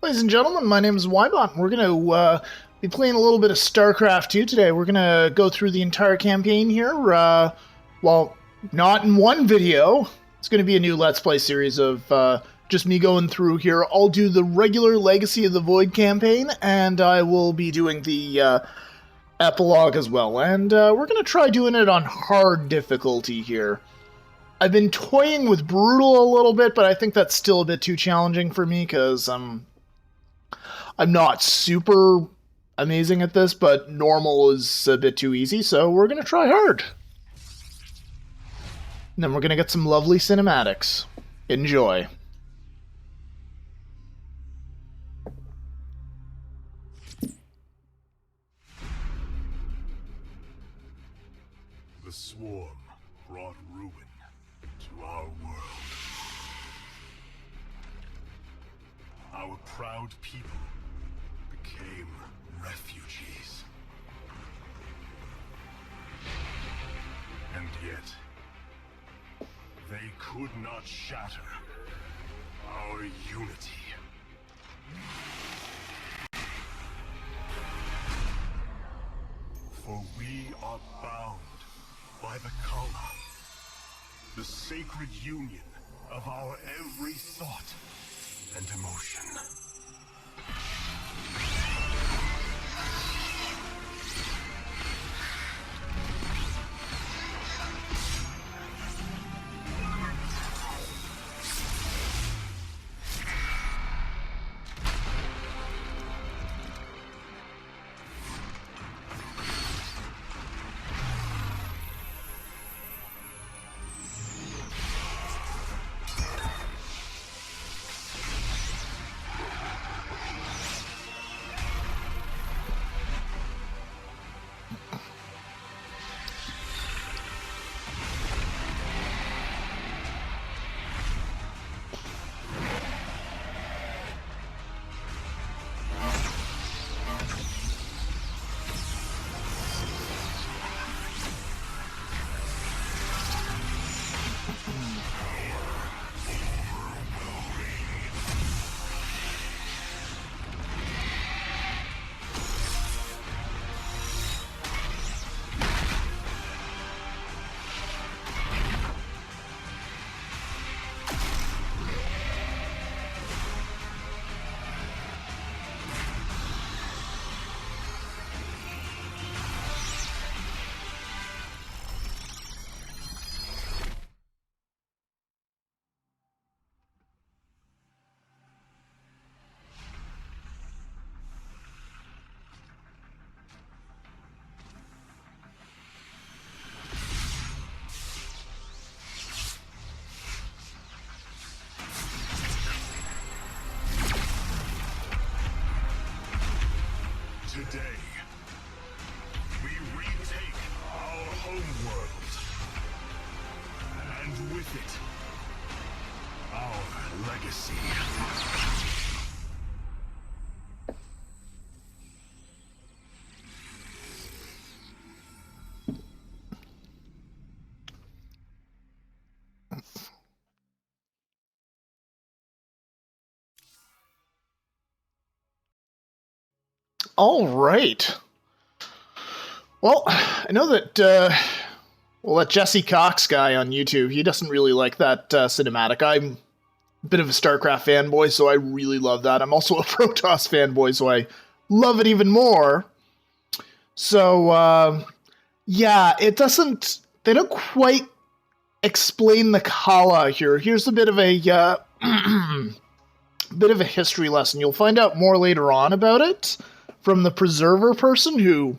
Ladies and gentlemen, my name is Wybot, and we're going to be playing a little bit of Starcraft 2 today. We're going to go through the entire campaign here. Well, not in one video. It's going to be a new Let's Play series of just me going through here. I'll do the regular Legacy of the Void campaign, and I will be doing the epilogue as well. And we're going to try doing it on hard difficulty here. I've been toying with brutal a little bit, but I think that's still a bit too challenging for me because I'm not super amazing at this, but normal is a bit too easy, so we're going to try hard. And then we're going to get some lovely cinematics. Enjoy. The swarm brought ruin to our world. Our proud people became refugees. And yet, they could not shatter our unity. For we are bound by the Kala, the sacred union of our every thought and emotion. Today, we retake our homeworld, and with it, our legacy. All right. Well, I know that, that Jesse Cox guy on YouTube, he doesn't really like that cinematic. I'm a bit of a StarCraft fanboy, so I really love that. I'm also a Protoss fanboy, so I love it even more. So, yeah, it doesn't... They don't quite explain the Kala here. Here's a bit of a... bit of a history lesson. You'll find out more later on about it from the Preserver person who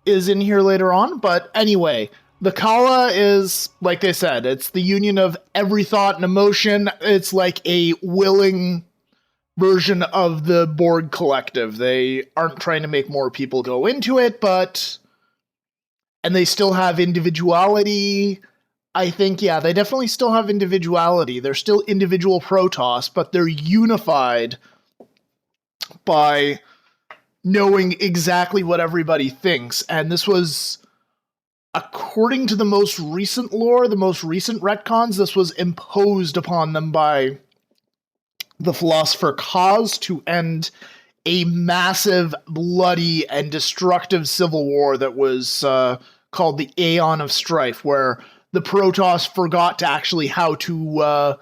is in here later on. But anyway, the Kala is, like they said, it's the union of every thought and emotion. It's like a willing version of the Borg Collective. They aren't trying to make more people go into it, but... And they still have individuality. I think, yeah, they definitely still have individuality. They're still individual Protoss, but they're unified by knowing exactly what everybody thinks. And this was, according to the most recent lore, the most recent retcons, this was imposed upon them by the philosopher Kaz to end a massive, bloody, and destructive civil war that was called the Aeon of Strife, where the Protoss forgot to actually how to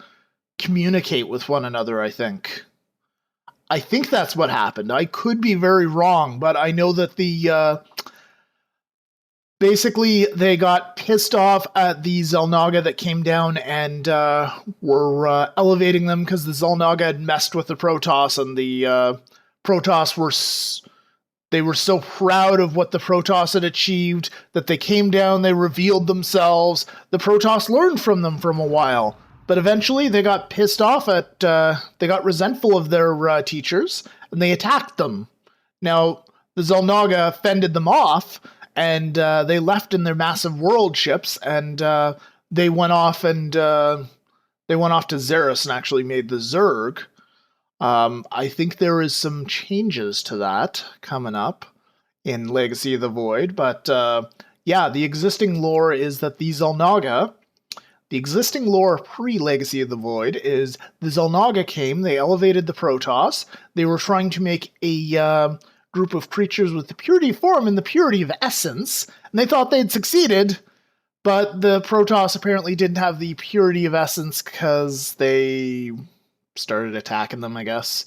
communicate with one another, I think. I think that's what happened. I could be very wrong, but I know that basically they got pissed off at the Xel'Naga that came down and were elevating them because the Xel'Naga had messed with the Protoss, and the Protoss were so proud of what the Protoss had achieved that they came down, they revealed themselves. The Protoss learned from them for a while, but eventually they got pissed off at, they got resentful of their teachers, and they attacked them. Now, the Xel'Naga fended them off, and they left in their massive world ships, and they went off to Xeris and actually made the Zerg. I think there is some changes to that coming up in Legacy of the Void, but yeah, the existing lore is that the existing lore pre-Legacy of the Void is the Xel'Naga came, they elevated the Protoss, they were trying to make a group of creatures with the purity of form and the purity of essence, and they thought they'd succeeded, but the Protoss apparently didn't have the purity of essence because they started attacking them, I guess.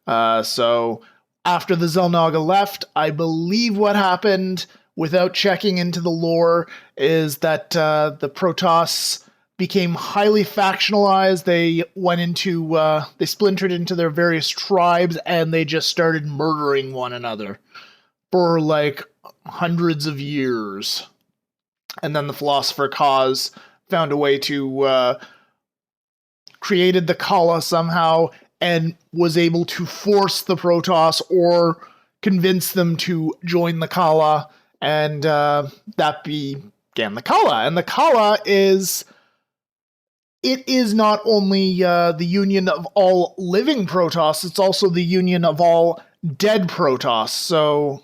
So after the Xel'Naga left, I believe what happened, without checking into the lore, is that the Protoss became highly factionalized. They went into, they splintered into their various tribes, and they just started murdering one another for like hundreds of years. And then the philosopher Kaz found a way to created the Kala somehow and was able to force the Protoss or convince them to join the Kala, and that began the Kala. And the Kala is not only the union of all living Protoss, it's also the union of all dead Protoss. So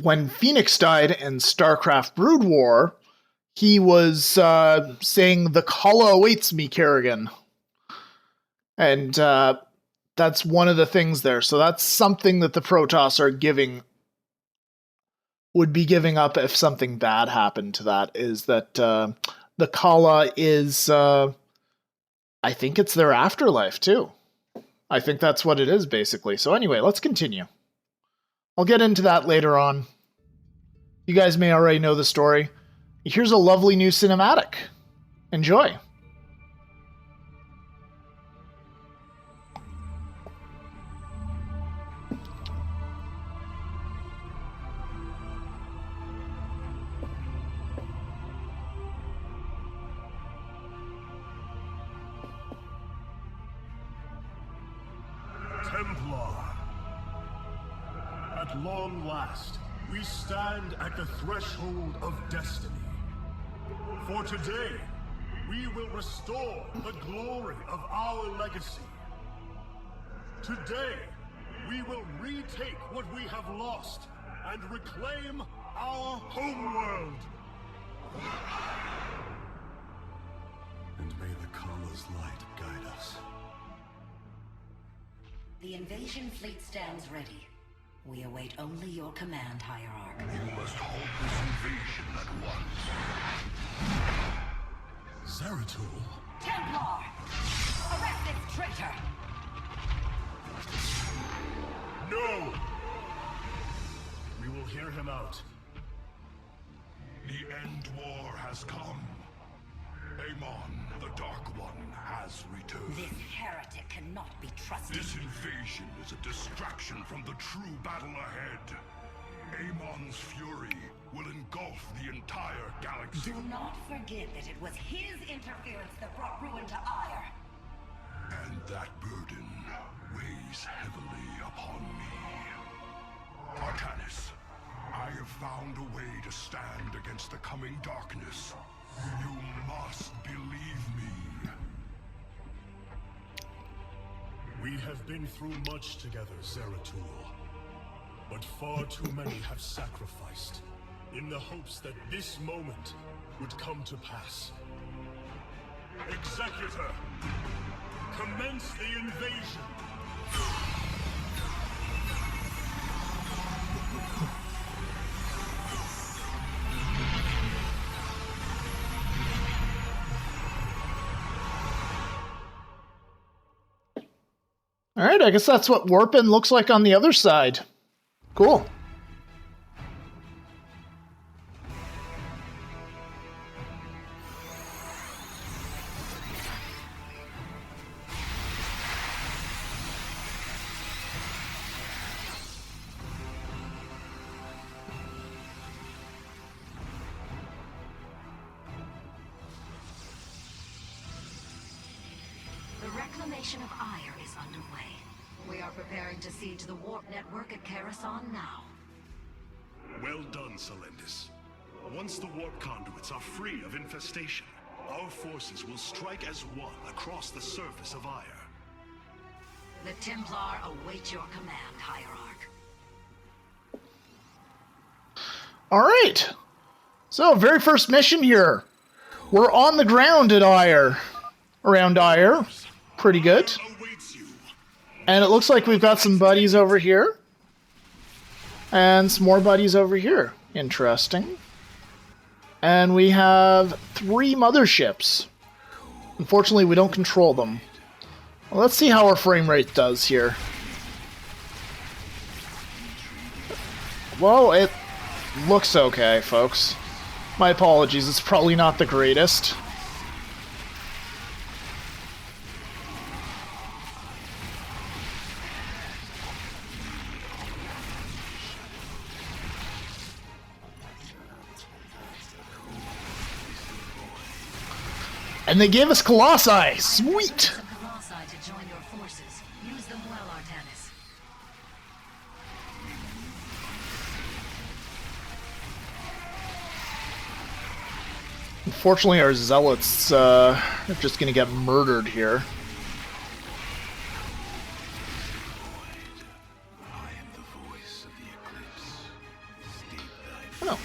when Phoenix died in Starcraft Brood War, he was saying, "The Kala awaits me, Kerrigan." And that's one of the things there. So that's something that the Protoss would be giving up if something bad happened to that, is that the Kala is, I think it's their afterlife too. I think that's what it is, basically. So anyway, let's continue. I'll get into that later on. You guys may already know the story. Here's a lovely new cinematic. Enjoy. Templar. At long last, we stand at the threshold of destiny. For today, we will restore the glory of our legacy. Today, we will retake what we have lost and reclaim our homeworld. And may the Kala's light guide us. The invasion fleet stands ready. We await only your command, Hierarch. You must halt this invasion at once. Zeratul? Templar! Arrest this traitor! No! We will hear him out. The end war has come. Amon, the Dark One, has returned. This heretic cannot be trusted. This invasion is a distraction from the true battle ahead. Amon's fury will engulf the entire galaxy. Do not forget that it was his interference that brought ruin to Aiur. And that burden weighs heavily upon me. Artanis, I have found a way to stand against the coming darkness. You must believe me. We have been through much together, Zeratul. But far too many have sacrificed, in the hopes that this moment would come to pass. Executor! Commence the invasion. Alright, I guess that's what warping looks like on the other side. Cool. The reclamation of Aiur is underway. We are preparing to siege the warp network at Karasan now. Well done, Selendis. Once the warp conduits are free of infestation, our forces will strike as one across the surface of Aiur. The Templar await your command, Hierarch. Alright. So, very first mission here. We're on the ground at Aiur. Around Aiur. Pretty good. Awaits you. And it looks like we've got some buddies over here. And some more buddies over here. Interesting. And we have 3 motherships. Unfortunately, we don't control them. Well, let's see how our frame rate does here. Well, it looks okay, folks. My apologies, it's probably not the greatest. And they gave us Colossi! Sweet! Some Colossi to join your forces. Use them well, Artanis. Unfortunately, our zealots are just gonna get murdered here. Oh.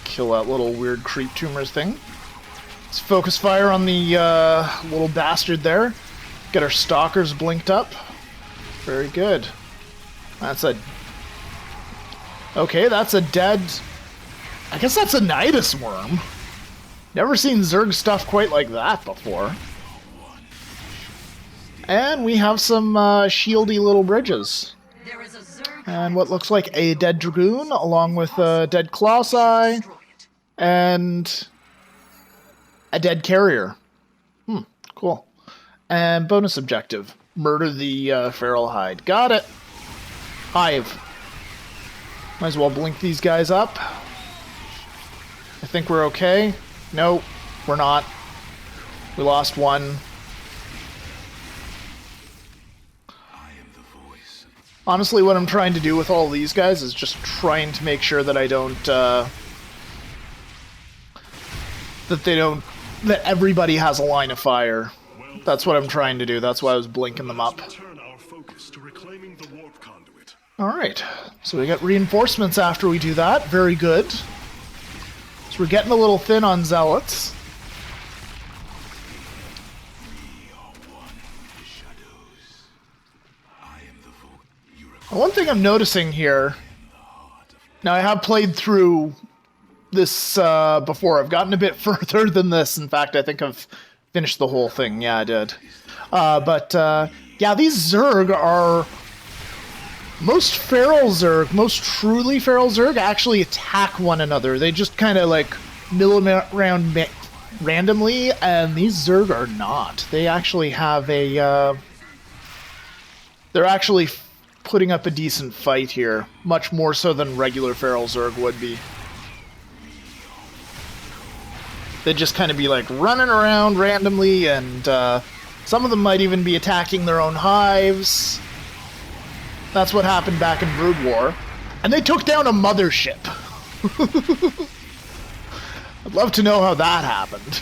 Kill that little weird creep tumors thing. Let's focus fire on the little bastard there. Get our stalkers blinked up. Very good. That's a... Okay, that's a dead... I guess that's a Nidus worm. Never seen Zerg stuff quite like that before. And we have some shieldy little bridges. There is a Zerg And what looks like a dead Dragoon, along with a dead Colossi, destroy it. and a dead carrier. Cool. And bonus objective. Murder the feral hide. Got it. Hive. Might as well blink these guys up. I think we're okay. No, we're not. We lost one. Honestly, what I'm trying to do with all these guys is just trying to make sure that I don't, that everybody has a line of fire. That's what I'm trying to do. That's why I was blinking them up. Turn our focus to reclaiming the warp conduit. Alright, so we got reinforcements after we do that. Very good. So we're getting a little thin on zealots. One thing I'm noticing here... Now, I have played through this before. I've gotten a bit further than this. In fact, I think I've finished the whole thing. Yeah, I did. Yeah, these Zerg are... Most feral Zerg, most truly feral Zerg, actually attack one another. They just kind of, like, mill them around randomly, and these Zerg are not. They actually have a... They're actually putting up a decent fight here. Much more so than regular feral Zerg would be. They'd just kind of be, like, running around randomly, and some of them might even be attacking their own hives. That's what happened back in Brood War. And they took down a mothership. I'd love to know how that happened.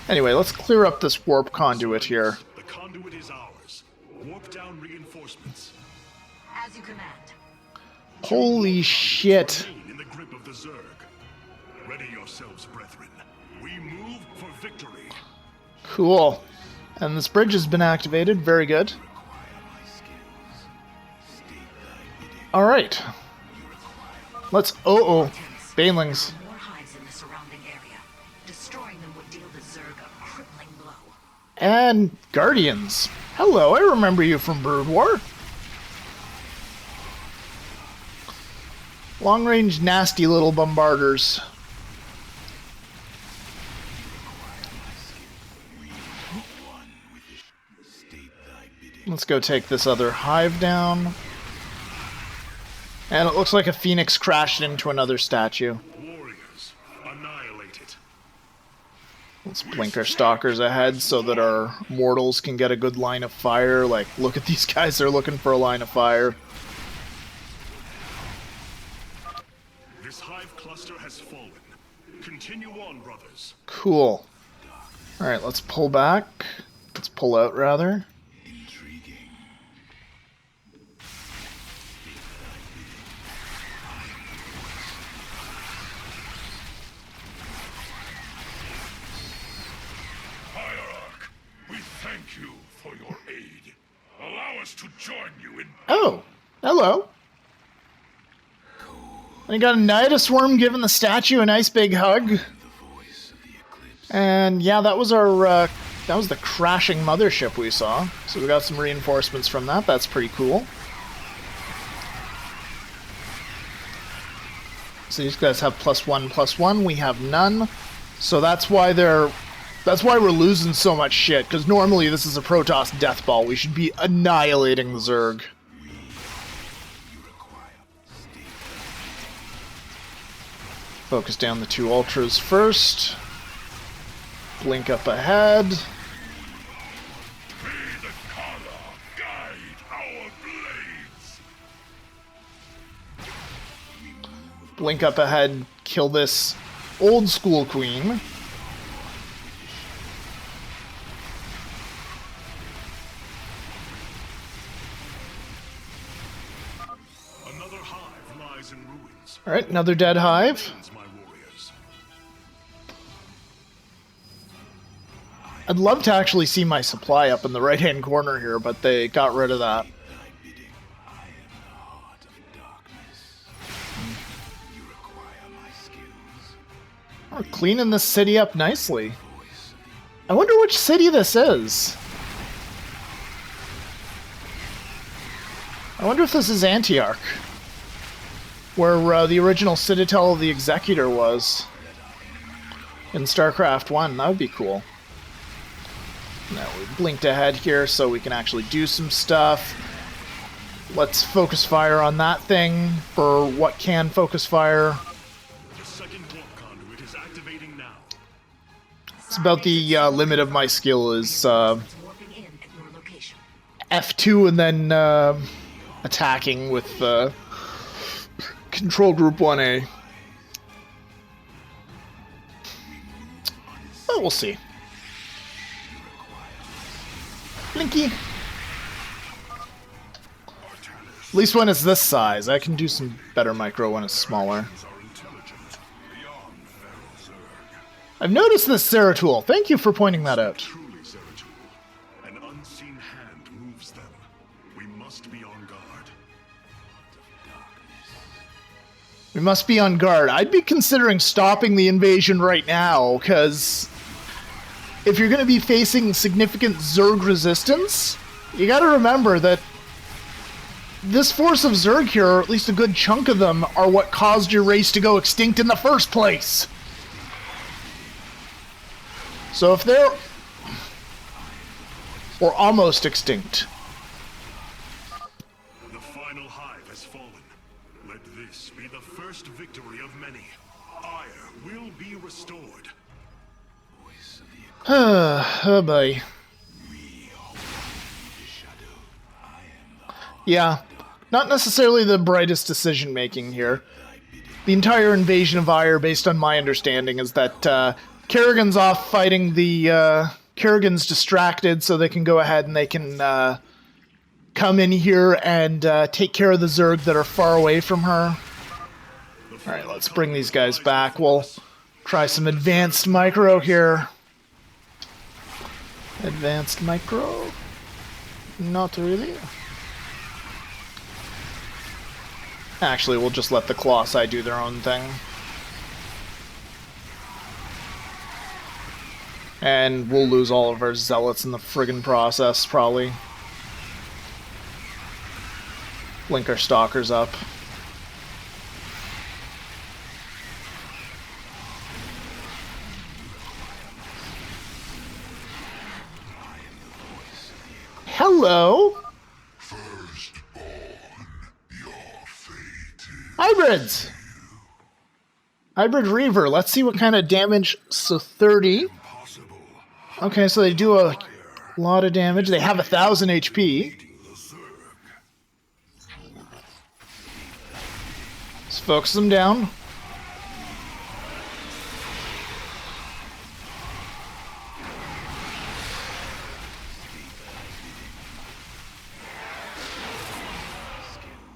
Anyway, let's clear up this warp conduit here. The conduit is ours. Warp down reinforcements. As you command. Holy shit. Remain in the grip of the Zerg. Ready yourselves, brethren. We move for victory. Cool. And this bridge has been activated. Very good. Alright. Let's... Oh. Banelings. More hives in the surrounding area. Destroying them would deal the Zerg a crippling blow. And Guardians. Hello, I remember you from Brood War. Long-range, nasty little bombarders. Let's go take this other hive down. And it looks like a phoenix crashed into another statue. Warriors, annihilate it. Let's blink our stalkers ahead so that our mortals can get a good line of fire. Like, look at these guys, they're looking for a line of fire. This hive cluster has fallen. Continue on, brothers. Cool. Alright, let's pull back. Let's pull out, rather. Thank you for your aid. Allow us to join you in... Oh, hello. I got a Nidus Worm giving the statue a nice big hug. And yeah, that was our, that was the crashing mothership we saw. So we got some reinforcements from that. That's pretty cool. So these guys have +1/+1. We have none. So that's why they're... That's why we're losing so much shit, because normally this is a Protoss death ball. We should be annihilating the Zerg. Focus down the 2 Ultras first. Blink up ahead. May the Kala guide our blades. Blink up ahead, kill this old school queen. Alright, another dead hive. I'd love to actually see my supply up in the right-hand corner here, but they got rid of that. We're cleaning this city up nicely. I wonder which city this is. I wonder if this is Antioch, where the original Citadel of the Executor was in Starcraft 1. That would be cool. Now we blinked ahead here so we can actually do some stuff. Let's focus fire on that thing for what can focus fire. The second warp conduit is activating now. It's about the limit of my skill is F2 and then attacking with Control Group 1A. Oh, we'll see. Blinky. At least when it's this size. I can do some better micro when it's smaller. I've noticed this Zeratul. Thank you for pointing that out. Truly, Zeratul. An unseen hand moves them. We must be on guard. We must be on guard. I'd be considering stopping the invasion right now, because if you're going to be facing significant Zerg resistance, you got to remember that this force of Zerg here, or at least a good chunk of them, are what caused your race to go extinct in the first place. So if they're... or almost extinct. The final hive has fallen. Let this be the first victory of many. Aiur will be restored. Oh boy. Yeah, not necessarily the brightest decision making here. The entire invasion of Aiur, based on my understanding, is that Kerrigan's off fighting the... Kerrigan's distracted, so they can go ahead and they can come in here and take care of the Zerg that are far away from her. Alright, let's bring these guys back. We'll try some advanced micro here. Advanced micro? Not really. Actually, we'll just let the Colossi do their own thing. And we'll lose all of our zealots in the friggin' process, probably. Link our stalkers up. Hello! Hybrids! Hybrid Reaver. Let's see what kind of damage. So 30. Okay, so they do a lot of damage. They have 1,000 HP. Let's focus them down.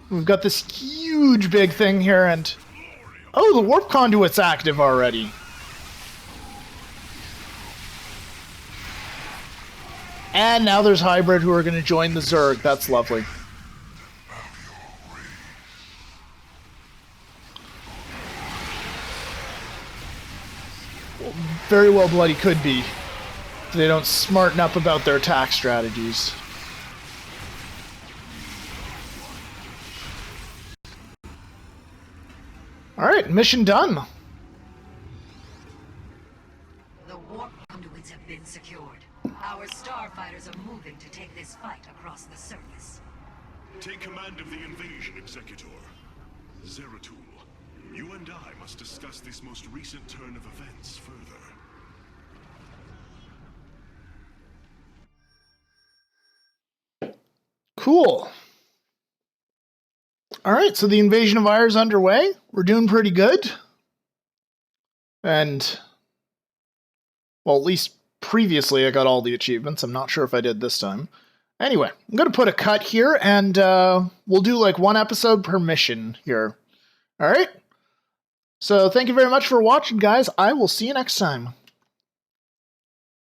We've got this huge big thing here, and... Oh, the warp conduit's active already. And now there's Hybrid who are going to join the Zerg. That's lovely. Well, very well bloody could be. If they don't smarten up about their attack strategies. Alright, mission done. The warp conduits have been secured. Our starfighters are moving to take this fight across the surface. Take command of the invasion, Executor. Zeratul, you and I must discuss this most recent turn of events further. Cool. Alright, so the invasion of Aiur is underway. We're doing pretty good. And, well, at least previously I got all the achievements. I'm not sure if I did this time. Anyway, I'm going to put a cut here, and we'll do like one episode per mission here. Alright? So thank you very much for watching, guys. I will see you next time.